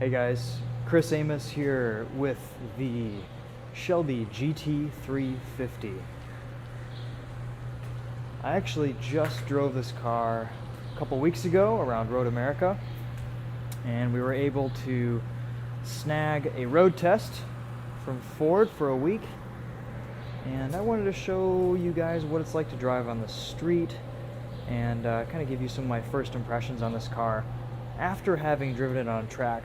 Hey guys, Chris Amos here with the Shelby GT350. I actually just drove this car a couple weeks ago around Road America, and we were able to snag a road test from Ford for a week, and I wanted to show you guys what it's like to drive on the street and kind of give you some of my first impressions on this car after having driven it on track,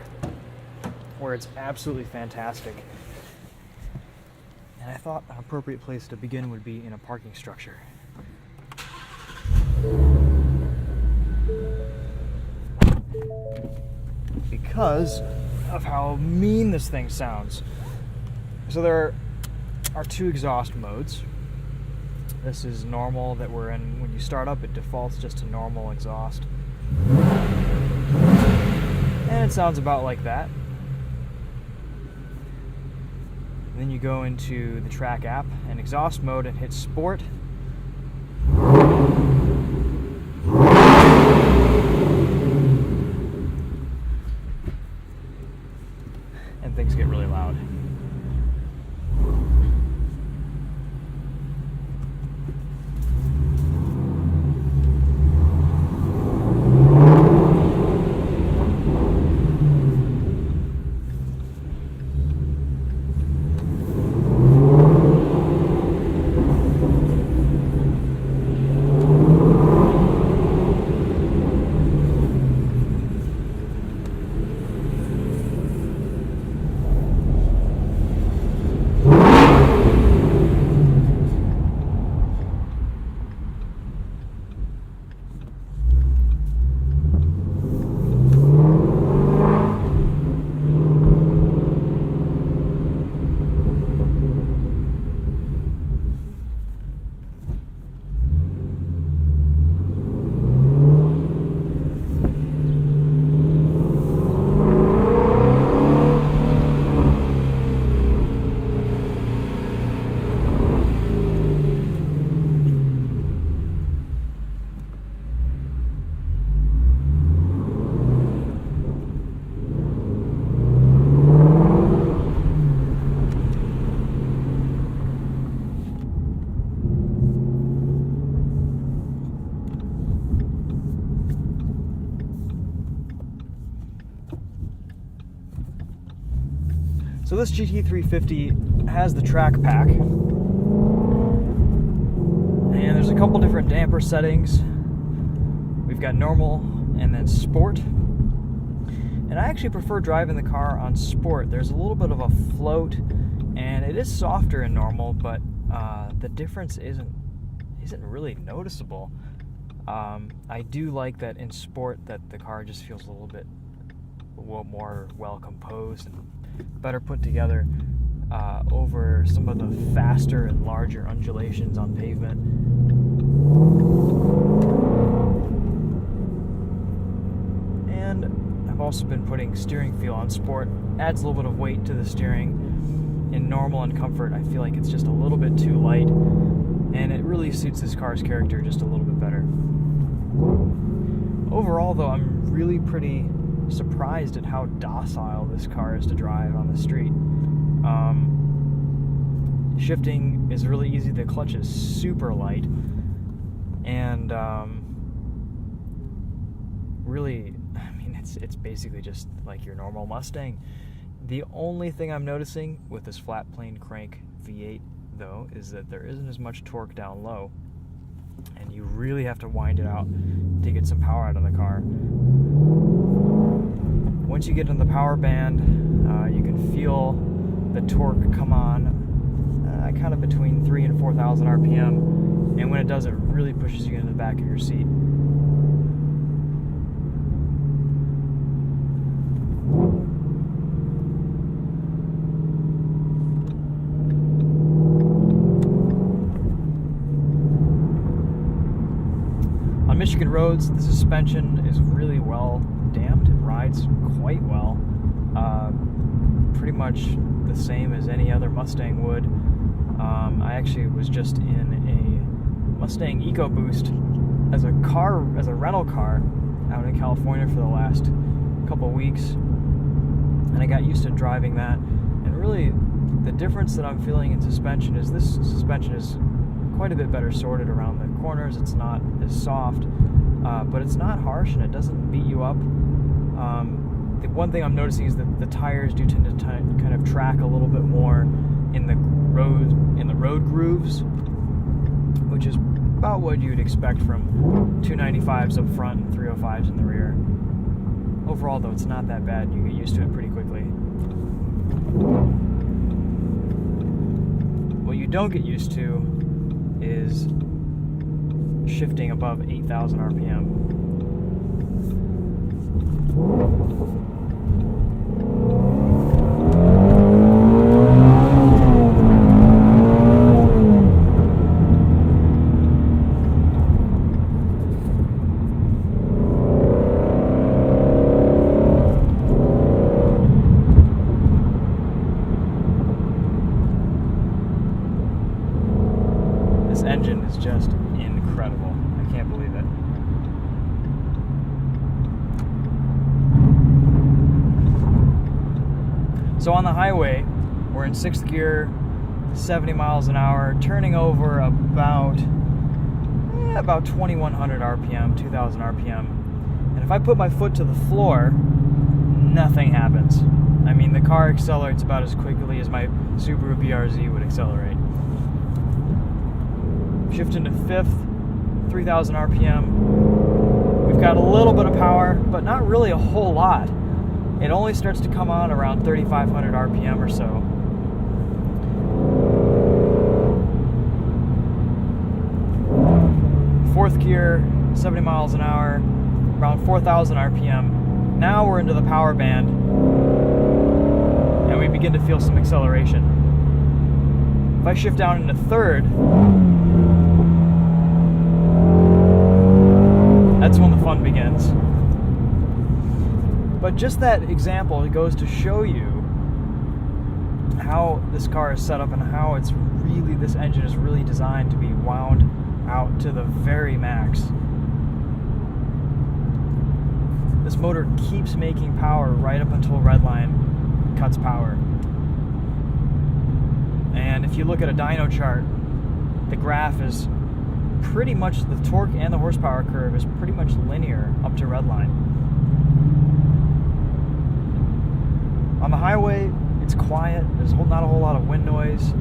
where it's absolutely fantastic. And I thought an appropriate place to begin would be in a parking structure. Because of how mean this thing sounds. So there are two exhaust modes. This is normal that we're in. When you start up, it defaults just to normal exhaust. And it sounds about like that. And then you go into the track app and exhaust mode and hit sport. And things get really loud. So this GT350 has the track pack, and there's a couple different damper settings. We've got normal and then sport, and I actually prefer driving the car on sport. There's a little bit of a float, and it is softer in normal, but the difference isn't really noticeable. I do like that in sport that the car just feels a little bit more well composed and better put together over some of the faster and larger undulations on pavement. And I've also been putting steering feel on sport. Adds a little bit of weight to the steering. In normal and comfort, I feel like it's just a little bit too light, and it really suits this car's character just a little bit better. Overall though, I'm really pretty surprised at how docile this car is to drive on the street. Shifting is really easy. The clutch is super light, and really, I mean, it's basically just like your normal Mustang. The only thing I'm noticing with this flat plane crank V8 though is that there isn't as much torque down low, and you really have to wind it out to get some power out of the car. Once you get in the power band, you can feel the torque come on kind of between 3,000 and 4,000 RPM, and when it does, it really pushes you into the back of your seat. On Michigan roads, the suspension is really well damped. It rides quite well. Pretty much the same as any other Mustang would. I actually was just in a Mustang EcoBoost as a rental car out in California for the last couple weeks, I got used to driving that. And really, the difference that I'm feeling in suspension is this suspension is quite a bit better sorted around the corners. It's not as soft, but it's not harsh and it doesn't beat you up. The one thing I'm noticing is that the tires do tend to kind of track a little bit more in the road grooves, which is about what you'd expect from 295s up front and 305s in the rear. Overall, though, it's not that bad. You get used to it pretty quickly. What you don't get used to is shifting above 8,000 RPM. This engine is just incredible. I can't believe it. So on the highway, we're in 6th gear, 70 miles an hour, turning over about 2,100 RPM, 2,000 RPM. And if I put my foot to the floor, nothing happens. I mean, the car accelerates about as quickly as my Subaru BRZ would accelerate. Shift into 5th, 3,000 RPM. We've got a little bit of power, but not really a whole lot. It only starts to come on around 3,500 RPM or so. 4th gear, 70 miles an hour, around 4,000 RPM. Now we're into the power band, and we begin to feel some acceleration. If I shift down into 3rd, that's when the fun begins. But just that example, it goes to show you how this car is set up and how this engine is really designed to be wound out to the very max. This motor keeps making power right up until redline cuts power. And if you look at a dyno chart, the graph is pretty much, the torque and the horsepower curve is pretty much linear up to redline. On the highway, it's quiet. There's not a whole lot of wind noise.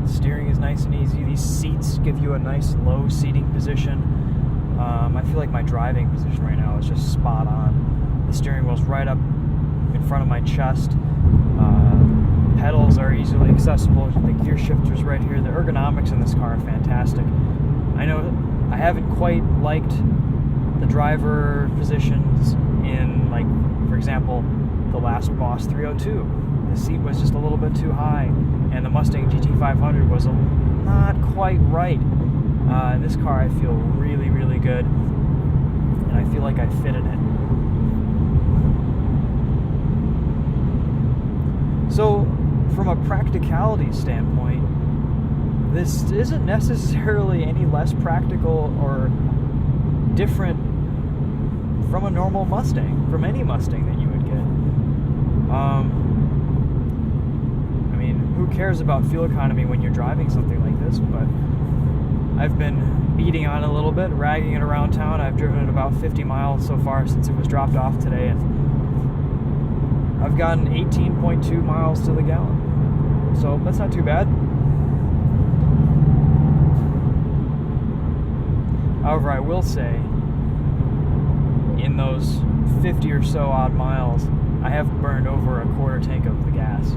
Steering is nice and easy. These seats give you a nice low seating position. I feel like my driving position right now is just spot on. The steering wheel's right up in front of my chest. Pedals are easily accessible. The gear shifter's right here. The ergonomics in this car are fantastic. I know I haven't quite liked the driver positions in, like, for example, the last Boss 302. The seat was just a little bit too high, and the Mustang GT500 was not quite right. In this car, I feel really, really good, and I feel like I fit in it. So, from a practicality standpoint, this isn't necessarily any less practical or different from a normal Mustang, from any Mustang that you would get. I mean, who cares about fuel economy when you're driving something like this? But I've been beating on it a little bit, ragging it around town. I've driven it about 50 miles so far since it was dropped off today, and I've gotten 18.2 miles to the gallon. So that's not too bad. However, I will say, in those 50 or so odd miles, I have burned over a quarter tank of the gas.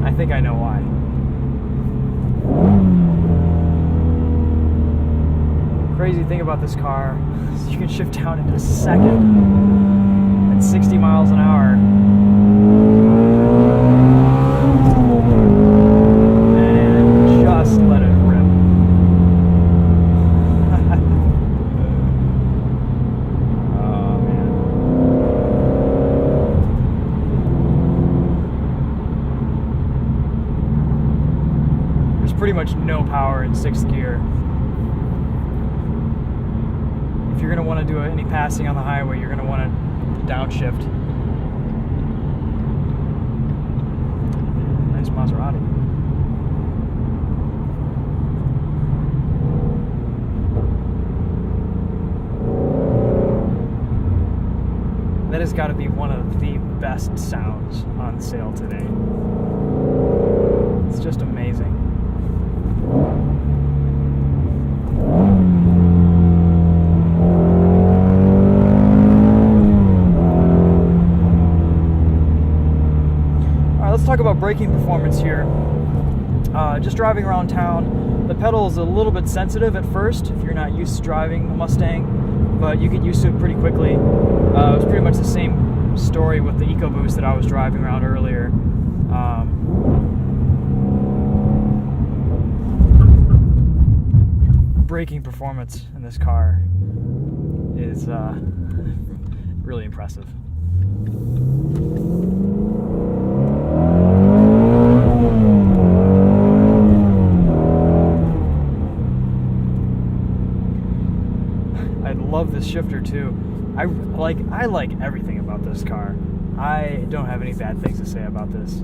I think I know why. Crazy thing about this car is you can shift down into 2nd at 60 miles an hour. And just let it rip. Oh, man. There's pretty much no power in 6th gear. if you're going to want to do any passing on the highway, you're going to want to downshift. Nice Maserati. That has got to be one of the best sounds on sale today. It's just amazing. All right, let's talk about braking performance here. Just driving around town, the pedal is a little bit sensitive at first if you're not used to driving a Mustang, but you get used to it pretty quickly. It was pretty much the same story with the EcoBoost that I was driving around earlier. Braking performance in this car is really impressive. I love this shifter too. I like everything about this car. I don't have any bad things to say about this.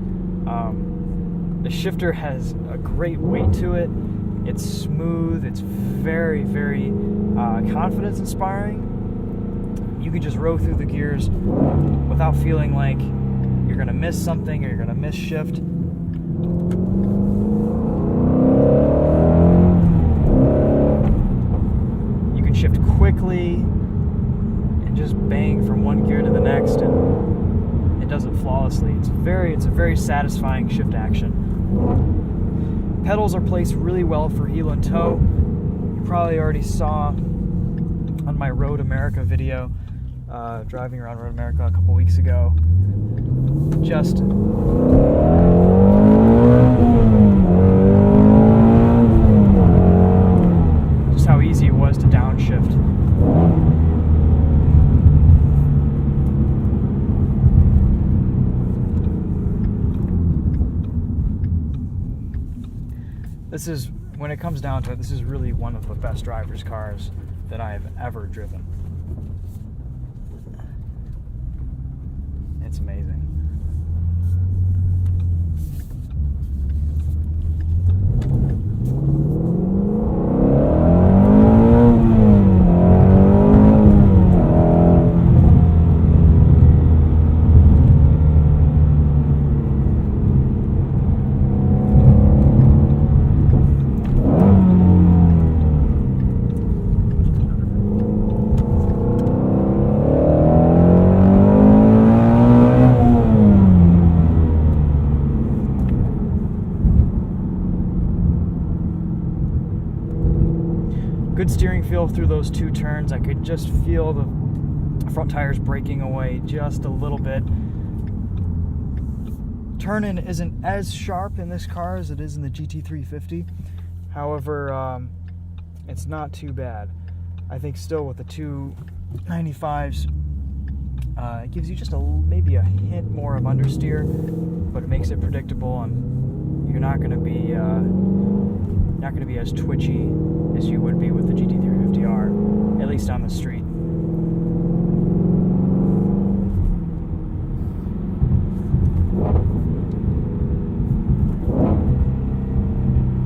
The shifter has a great weight to it. It's smooth. It's very, very confidence inspiring. You can just row through the gears without feeling like you're gonna miss something or you're gonna miss shift. You can shift quickly and just bang from one gear to the next, and it does it flawlessly. It's a very satisfying shift action. Pedals are placed really well for heel and toe. You probably already saw on my Road America video, driving around Road America a couple weeks ago, just how easy it was to downshift. This is, when it comes down to it, this is really one of the best driver's cars that I have ever driven. It's amazing. Good steering feel through those two turns. I could just feel the front tires breaking away just a little bit. Turn-in isn't as sharp in this car as it is in the GT350. However, it's not too bad. I think still with the 295s, it gives you just maybe a hint more of understeer, but it makes it predictable, and you're not going to be as twitchy as you would be with the GT350R, at least on the street.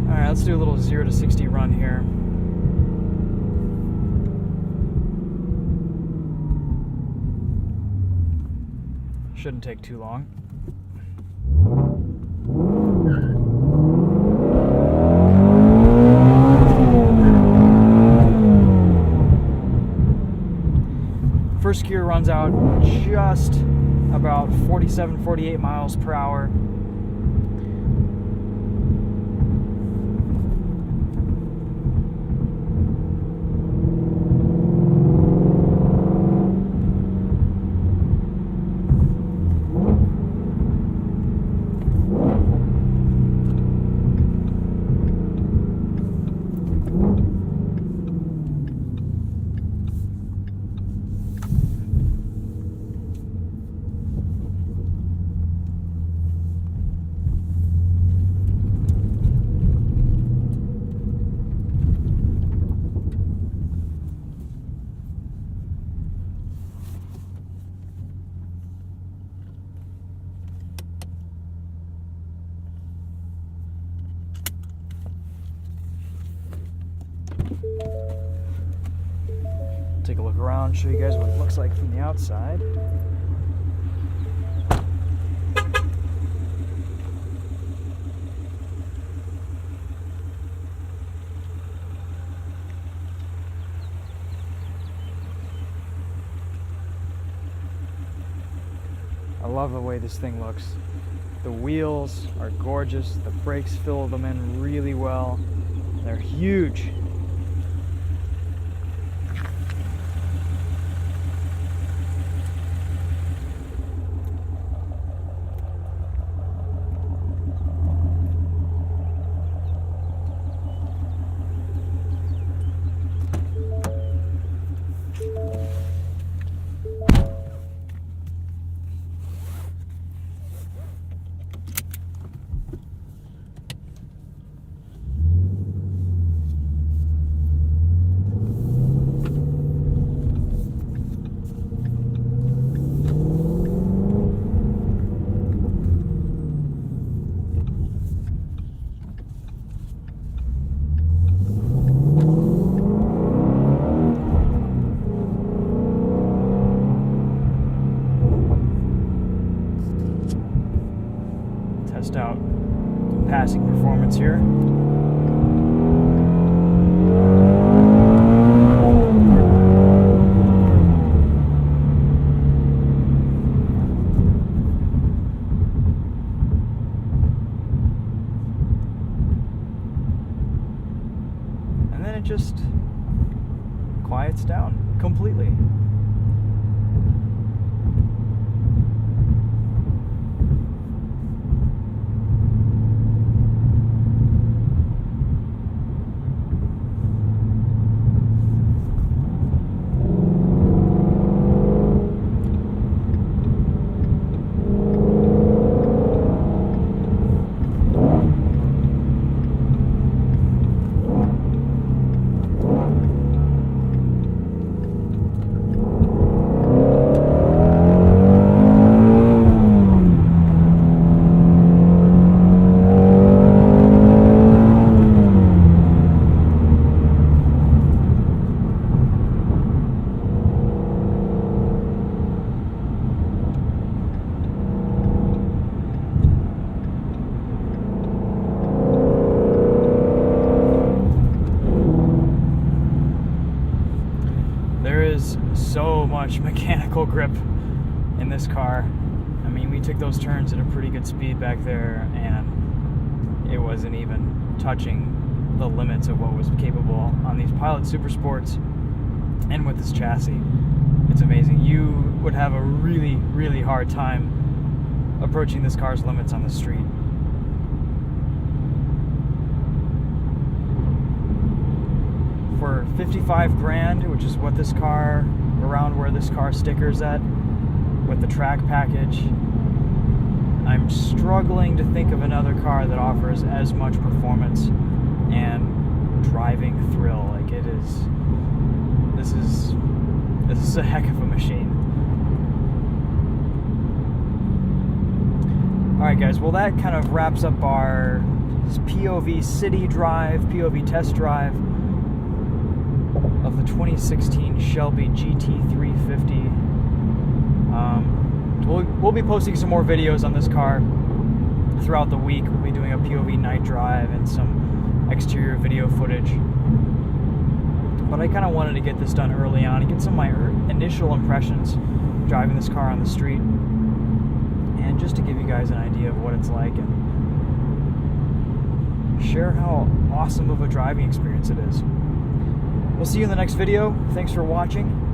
Alright, let's do a little 0 to 60 run here. Shouldn't take too long. First gear runs out just about 47, 48 miles per hour. take a look around, show you guys what it looks like from the outside. I love the way this thing looks. The wheels are gorgeous. The brakes fill them in really well. They're huge. Test out passing performance here. And then it just quiets down completely. So much mechanical grip in this car. I mean, we took those turns at a pretty good speed back there, and it wasn't even touching the limits of what was capable on these Pilot Super Sports and with this chassis. It's amazing. You would have a really, really hard time approaching this car's limits on the street. For 55 grand, which is what this car, around where this car stickers at, with the track package, I'm struggling to think of another car that offers as much performance and driving thrill. Like, it is, this is a heck of a machine. Alright guys, well that kind of wraps up our POV city drive, POV test drive of the 2016 Shelby GT350. We'll be posting some more videos on this car throughout the week. We'll be doing a POV night drive and some exterior video footage. But I kind of wanted to get this done early on and get some of my initial impressions driving this car on the street, and just to give you guys an idea of what it's like and share how awesome of a driving experience it is. We'll see you in the next video. Thanks for watching.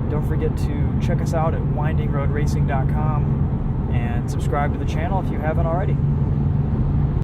Don't forget to check us out at windingroadracing.com and subscribe to the channel if you haven't already.